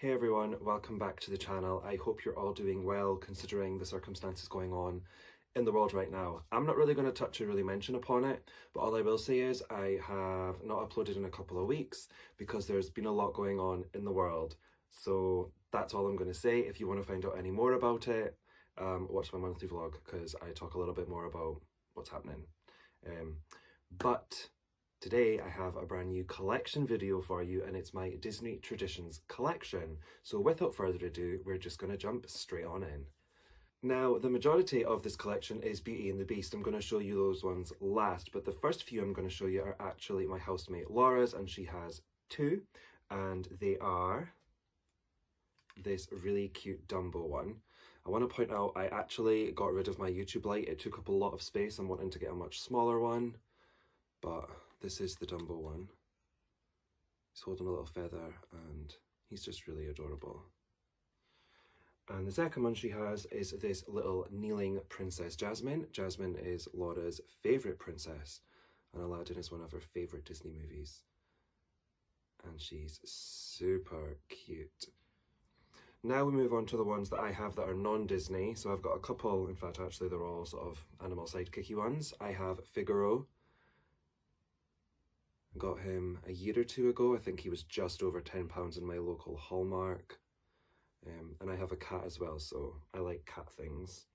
Hey everyone, welcome back to the channel. I hope you're all doing well considering the circumstances going on in the world right now. I'm not really going to touch or really mention upon it, but all I will say is I have not uploaded in a couple of weeks because there's been a lot going on in the world. So that's all I'm going to say. If you want to find out any more about it, watch my monthly vlog because I talk a little bit more about what's happening. But today I have a brand new collection video for you, and it's my Disney Traditions collection. So without further ado, we're just going to jump straight on in. Now, the majority of this collection is Beauty and the Beast. I'm going to show you those ones last, but the first few I'm going to show you are actually my housemate Laura's, and she has two, and they are this really cute Dumbo one. I want to point out I actually got rid of my YouTube light. It took up a lot of space. I'm wanting to get a much smaller one, but this is the Dumbo one. He's holding a little feather and he's just really adorable. And the second one she has is this little kneeling princess, Jasmine. Jasmine is Laura's favourite princess, and Aladdin is one of her favourite Disney movies. And she's super cute. Now we move on to the ones that I have that are non-Disney. So I've got a couple, in fact actually they're all sort of animal sidekicky ones. I have Figaro. I got him a year or two ago. I think he was just over £10 in my local Hallmark. And I have a cat as well, so I like cat things.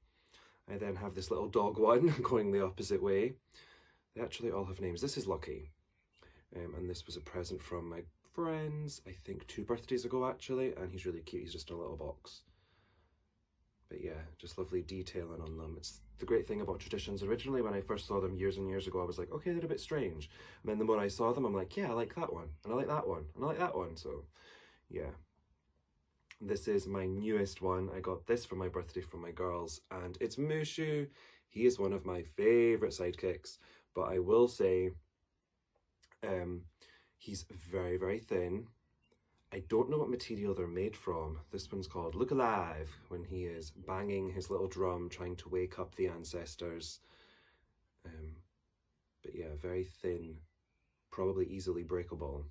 I then have this little dog one going the opposite way. They actually all have names. This is Lucky. And this was a present from my friends, I think 2 birthdays ago actually, and he's really cute. He's just in a little box. But yeah, just lovely detailing on them. It's the great thing about Traditions. Originally, when I first saw them years and years ago, I was like, okay, they're a bit strange. And then the more I saw them, I'm like, yeah, I like that one, and I like that one, and I like that one. So yeah. This is my newest one. I got this for my birthday from my girls, and it's Mushu. He is one of my favourite sidekicks, but I will say he's very, very thin. I don't know what material they're made from. This one's called Look Alive, when he is banging his little drum trying to wake up the ancestors. But yeah, very thin, probably easily breakable.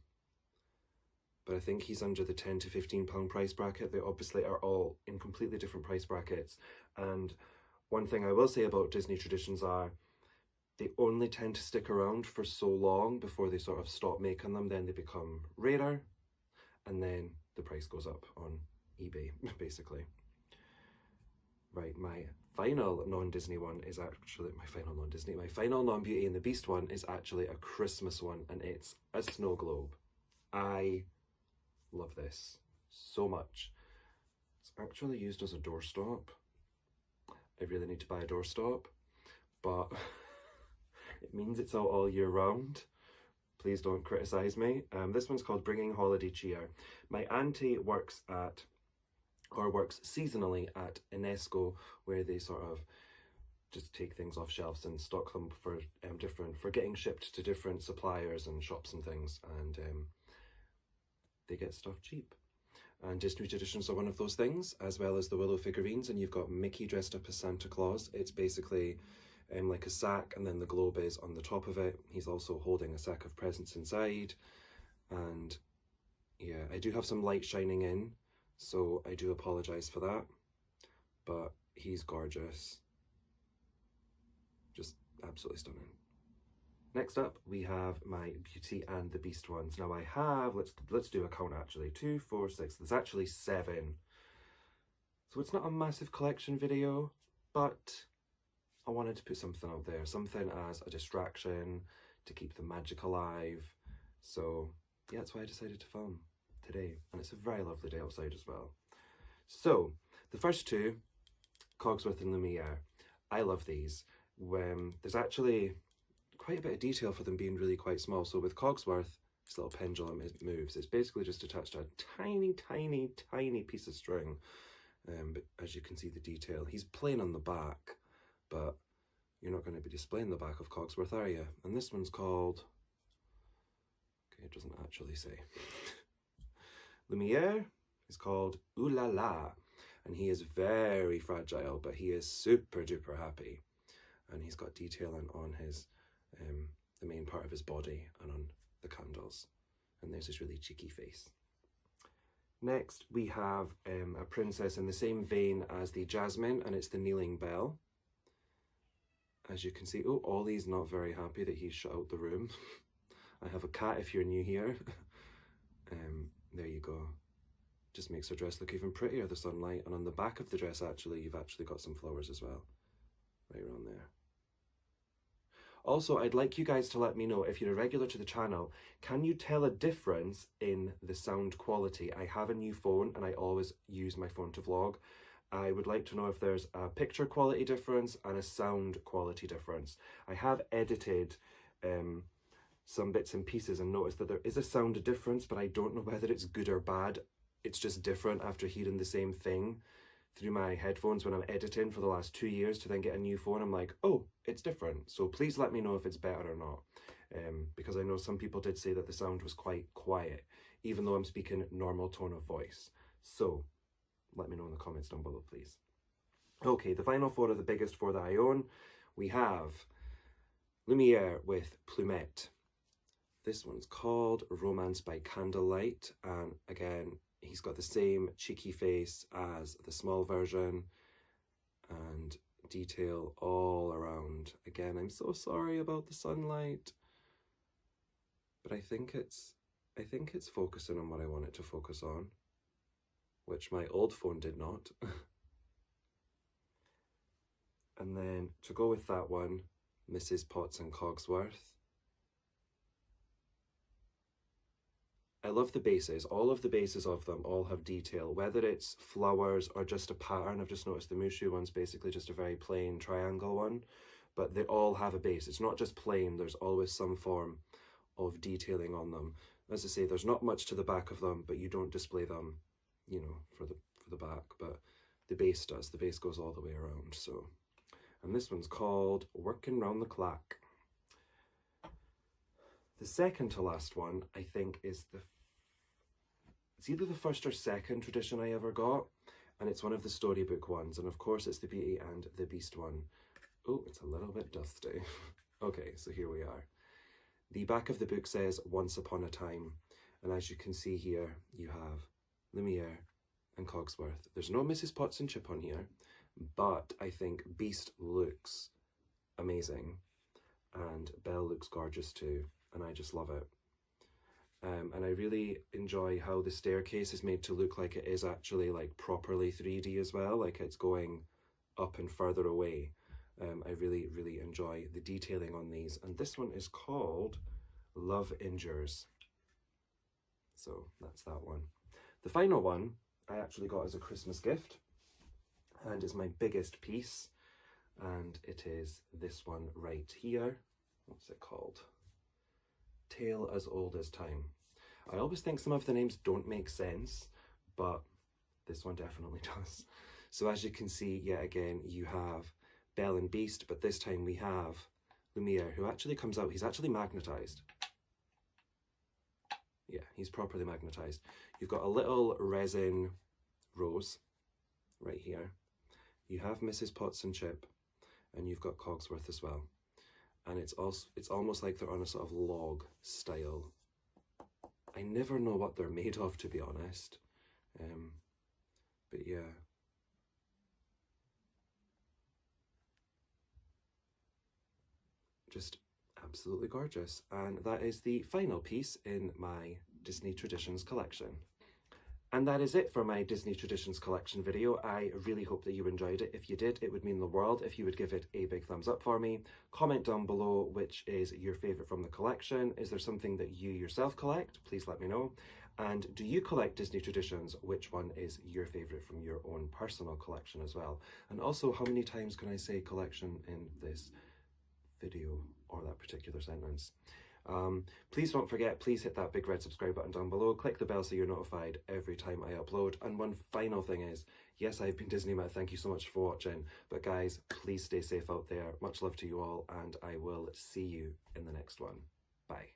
But I think he's under the £10 to £15 price bracket. They obviously are all in completely different price brackets. And one thing I will say about Disney Traditions are they only tend to stick around for so long before they sort of stop making them. Then they become rarer, and then the price goes up on eBay, basically. Right, my final non-Disney one is actually, my final non-Beauty and the Beast one is actually a Christmas one, and it's a snow globe. I love this so much. It's actually used as a doorstop. I really need to buy a doorstop, but it means it's out all year round. Please don't criticise me. This one's called Bringing Holiday Cheer. My auntie works seasonally at Inesco, where they sort of just take things off shelves and stock them for for getting shipped to different suppliers and shops and things, and they get stuff cheap. And Disney Traditions are one of those things, as well as the Willow figurines, and you've got Mickey dressed up as Santa Claus. It's basically like a sack, and then the globe is on the top of it. He's also holding a sack of presents inside. And yeah, I do have some light shining in, so I do apologise for that. But he's gorgeous. Just absolutely stunning. Next up, we have my Beauty and the Beast ones. Now I have, let's do a count actually, 2, 4, 6, there's actually 7. So it's not a massive collection video, but I wanted to put something out there, something as a distraction to keep the magic alive. So yeah, that's why I decided to film today, and it's a very lovely day outside as well. So the first two, Cogsworth and Lumiere. I love these. There's actually quite a bit of detail for them being really quite small. So with Cogsworth, this little pendulum, it moves. It's basically just attached to a tiny, tiny, tiny piece of string. But as you can see the detail, he's plain on the back, but you're not going to be displaying the back of Cogsworth, are you? And this one's called, okay, it doesn't actually say. Lumiere is called Ooh La La, and he is very fragile, but he is super duper happy. And he's got detailing on his the main part of his body and on the candles, and there's his really cheeky face. Next, we have a princess in the same vein as the Jasmine, and it's the Kneeling Bell. As you can see, oh, Ollie's not very happy that he's shut out the room. I have a cat if you're new here. There you go. Just makes her dress look even prettier, the sunlight. And on the back of the dress, actually, you've actually got some flowers as well. Right around there. Also, I'd like you guys to let me know, if you're a regular to the channel, can you tell a difference in the sound quality? I have a new phone and I always use my phone to vlog. I would like to know if there's a picture quality difference and a sound quality difference. I have edited some bits and pieces and noticed that there is a sound difference, but I don't know whether it's good or bad. It's just different after hearing the same thing through my headphones when I'm editing for the last 2 years to then get a new phone. I'm like, oh, it's different. So please let me know if it's better or not. Because I know some people did say that the sound was quite quiet, even though I'm speaking normal tone of voice. So let me know in the comments down below, please. Okay, the final four are the biggest four that I own. We have Lumiere with Plumette. This one's called Romance by Candlelight. And again, he's got the same cheeky face as the small version and detail all around. Again, I'm so sorry about the sunlight, but I think it's focusing on what I want it to focus on, which my old phone did not. And then to go with that one, Mrs. Potts and Cogsworth. I love the bases. All of the bases of them all have detail, whether it's flowers or just a pattern. I've just noticed the Mushu one's basically just a very plain triangle one, but they all have a base. It's not just plain, there's always some form of detailing on them. As I say, there's not much to the back of them, but you don't display them, you know, for the back, but the base does. The base goes all the way around. So, and this one's called Working Round the Clock. The second to last one, I think, is it's either the first or second tradition I ever got, and it's one of the storybook ones, and of course it's the Beauty and the Beast one. Oh, it's a little bit dusty. Okay, so here we are. The back of the book says Once Upon a Time, and as you can see here, you have Lumiere and Cogsworth. There's no Mrs. Potts and Chip on here, but I think Beast looks amazing, and Belle looks gorgeous too, and I just love it. And I really enjoy how the staircase is made to look like it is actually like properly 3D as well, like it's going up and further away. I really, really enjoy the detailing on these. And this one is called Love Endures. So that's that one. The final one I actually got as a Christmas gift and is my biggest piece. And it is this one right here. What's it called? Tale as Old as Time. I always think some of the names don't make sense, but this one definitely does. So as you can see, yet again, you have Belle and Beast, but this time we have Lumiere, who actually comes out, he's actually magnetized. Yeah, he's properly magnetized. You've got a little resin rose right here. You have Mrs. Potts and Chip, and you've got Cogsworth as well. And it's almost like they're on a sort of log style. I never know what they're made of, to be honest. But yeah. Just absolutely gorgeous. And that is the final piece in my Disney Traditions collection. And that is it for my Disney Traditions collection video. I really hope that you enjoyed it. If you did, it would mean the world if you would give it a big thumbs up for me. Comment down below which is your favourite from the collection. Is there something that you yourself collect? Please let me know. And do you collect Disney Traditions? Which one is your favourite from your own personal collection as well? And also, how many times can I say collection in this video or that particular sentence? Please don't forget, please hit that big red subscribe button down below, click the bell so you're notified every time I upload. And one final thing is, yes, I've been Disney Matt, thank you so much for watching, but guys, please stay safe out there. Much love to you all, and I will see you in the next one. Bye.